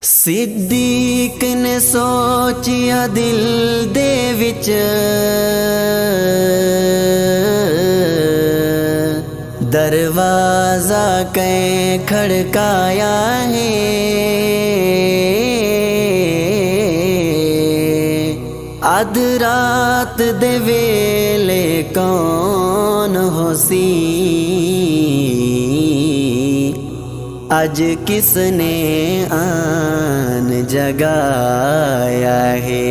صدیق نے سوچیا دل دے وچ دروازہ کہیں کھڑکایا ہے اد رات دے ویلے کون ہو سی اج کس نے آن جگایا ہے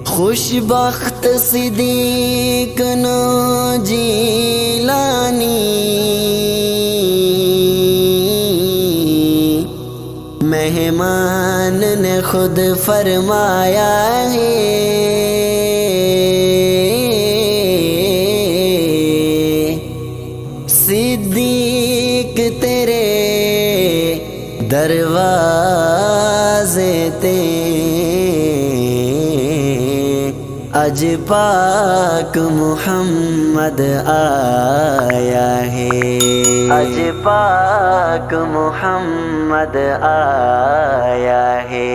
خوش بخت صدیق نو جیلانی مہمان نے خود فرمایا ہے صدیق تیرے دروازے تے اج پاک محمد آیا ہے اج پاک محمد آیا ہے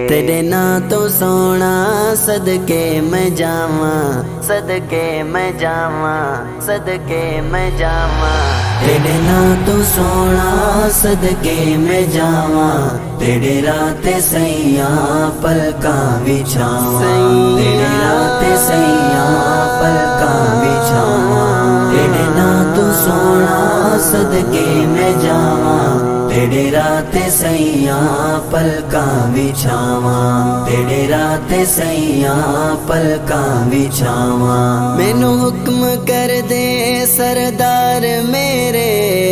تیرے نا تو سونا صدقے میں جاواں صدقے میں جاواں صدقے میں جاواں تیرے نا تو سونا صدقے میں جاواں تیرے رات سیاں پلکاں بچھاواں تیرے رات سیاں پلکاں بچھاواں تیرے نا تو سونا صدقے میں جاواں تیرے رات سیاں پلکاں بچھاواں تیرے رات سیاں پلکاں بچھاواں مینوں حکم کر دے سردار میرے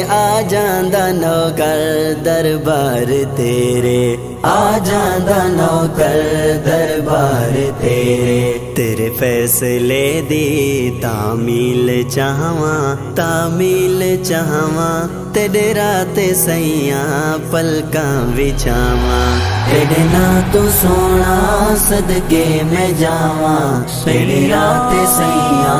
آ جاندا نوکر دربار تیرے آ جاندا نوکر دربار تیرے فیصلے دی تعمیل چاہواں تعمیل چاہواں تیرے رات سیاں پلکاں بچھاواں تیرے نا تو سونا صدقے میں جاواں تیرے رات سیاں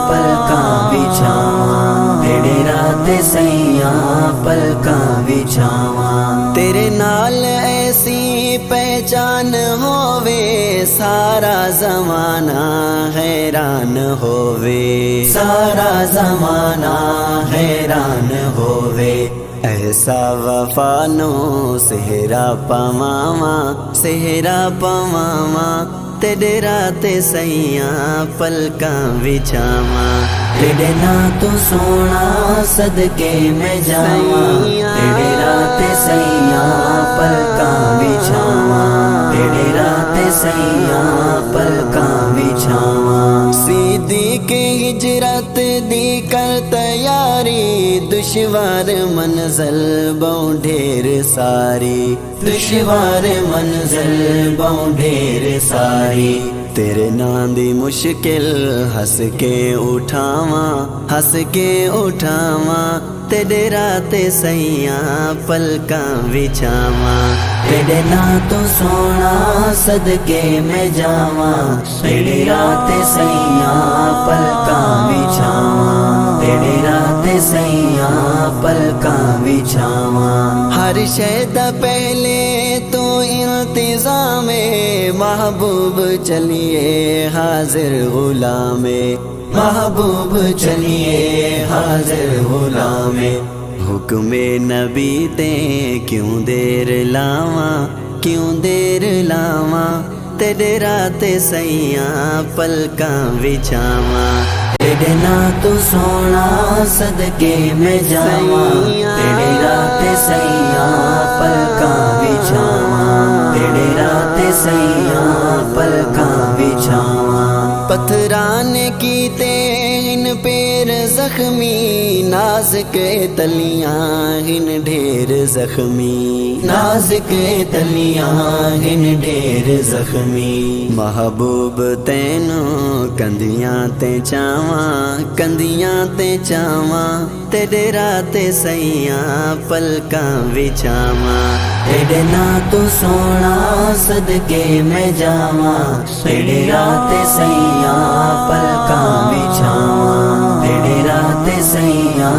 پلکاں بچھاواں تیرے رات سیاں پلکاں بچھاواں تیرے نال ایسی پہچان ہووے سارا زمانہ حیران ہووے سارا زمانہ حیران ہووے ایسا وفانو سہرا پواواں سہرا پواواں تیرے رات سیاں پلکاں بچھاواں تیرے نا تو سونا صدقے میں جاواں تیرے رات سیاں پلکاں بچھاواں تیرے رات سیاں پلکاں بچھاواں صدیق ہجرت دی کر تیاری دشوار منزل بہوں ڈھیر ساری دشوار منزل بہوں ڈھیر ساری تیرے نام دی مشکل ہس کے اٹھاواں ہس کے اٹھاواں تیرے رات سیاں پلکاں بچھاواں تیرے نا تو سونا صدقے میں جاواں تیرے رات سیاں پلکاں بچھاواں تیرے رات سیاں پلکاں بچھاواں ہر شے دا پہلے تو انتظام محبوب چلیے حاضر غلام محبوب چلیے حاضر غلام حکم نبی تے کیوں دیر لاواں کیوں دیر لاواں تیرے رات سیاں پلکاں بچھاواں تیرے نا تو سونا صدقے میں جاواں تیرے رات سیاں پلکاں بچھاواں تیرے رات سیاں پلکاں بچھاواں پتھران کیتے ہن پیر زخمی نازک تلیاں ہن ڈھیر زخمی نازک تلیاں ہن ڈھیر زخمی محبوب تینوں کندیاں تے چاواں کندیاں تے چاواں تیرے رات سیاں پلکاں بچھاواں تیرے نا تو سونا صدقے میں جاواں تیرے رات سیاں پلکاں بچھاواں تیرے رات سیاں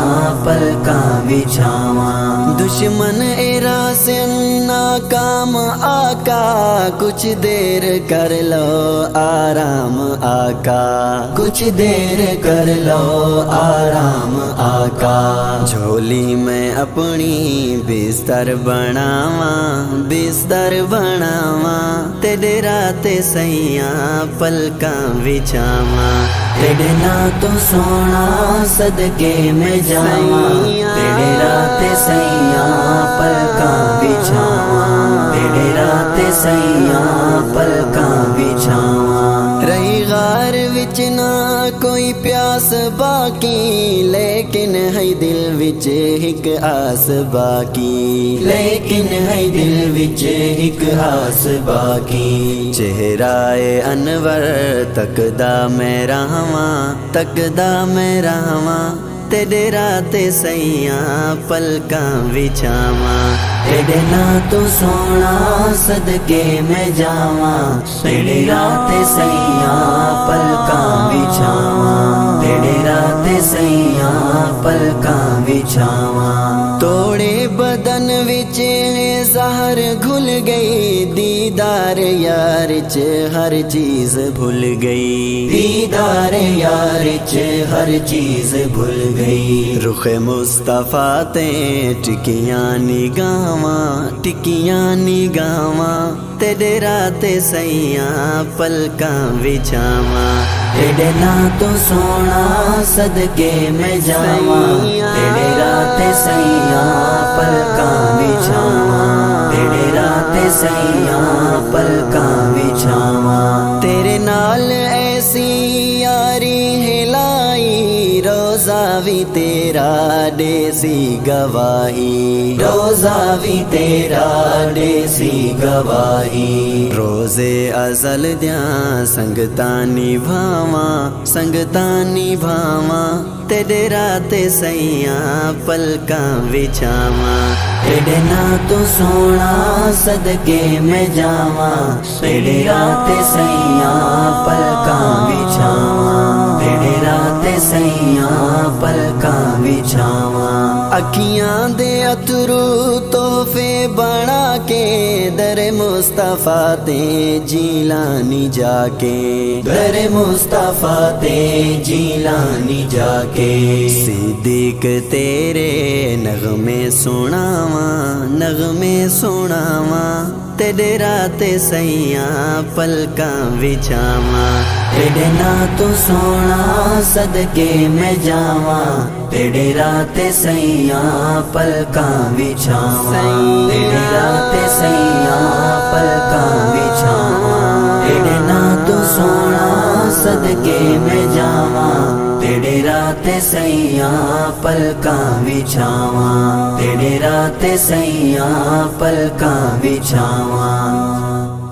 پلکاں بچھاواں دشمن ایرا سے ناکام آقا کچھ دیر کر لو آرام آقا کچھ دیر کر لو آرام آقا جھولی میں اپنی بستر بناواں بستر بناواں تیرے رات سیاں پلکاں بچھاواں تیرے نا تو سونا صدقے میں جاواں تیرے رات سیاں پلکاں بچھاواں تیرے رات سیاں پلکاں بچھاواں رہی غار وچ نہ کوئی پیاس باقی لیکن ہے دل وچ ایک آس باقی لیکن ہے دل وچ ایک آس باقی چہرہ انور تکدا میں رہواں تکدا میں رہواں تیرے رات سیاں پلکاں بچھاواں تیرے نا تو سونا صدقے میں جاواں تیرے رات سیاں پلکاں بچھاواں تیرے رات سیاں پلکاں بچھاواں توڑے بدن وچ زہر گھل گئی دیدار یار چ ہر چیز بھول گئی دیدار یار چ ہر چیز بھول گئی رخ مصطفیٰ تے ٹکیاں نگاواں ٹکیاں نگاواں تیرے رات سیاں پلکاں بچھاواں تیرے نا تو سونا صدقے میں جاواں تیرے رات سیاں پلکاں بچھاواں تیرے رات سیاں پلکاں بچھاواں تیرے نال ایسی یاری ہلائی روزہ بھی تیرا دیسی گواہی روزہ بھی تیرا دیسی گواہی روزے ازل دیاں سنگتاں نبھاواں سنگتاں نبھاواں تیرے رات سیاں پلکاں بچھاواں تیرے نا تو سونا صدقے میں جاواں تیرے رات سیاں پلکاں بچھاواں تیرے رات سیاں پلکاں بچھاواں اکھیاں دے اترو تحفے بنا کے در مصطفیٰ تے جیلانی جا کے در مصطفیٰ تے جیلانی جا کے صدیق تیرے نغمے سناواں نغمے سناواں تیرے رات سیاں پلکاں بچھاواں تیرے نا تو سونا صدقے میں جاواں تیرے رات سیاں پلکاں بچھاواں تیرے رات سیاں پلکاں بچھاواں تیرے نا تو سونا صدقے میں جاواں تیرے رات سیاں پلکاں بچھاواں تیرے رات سیاں پلکاں بچھاواں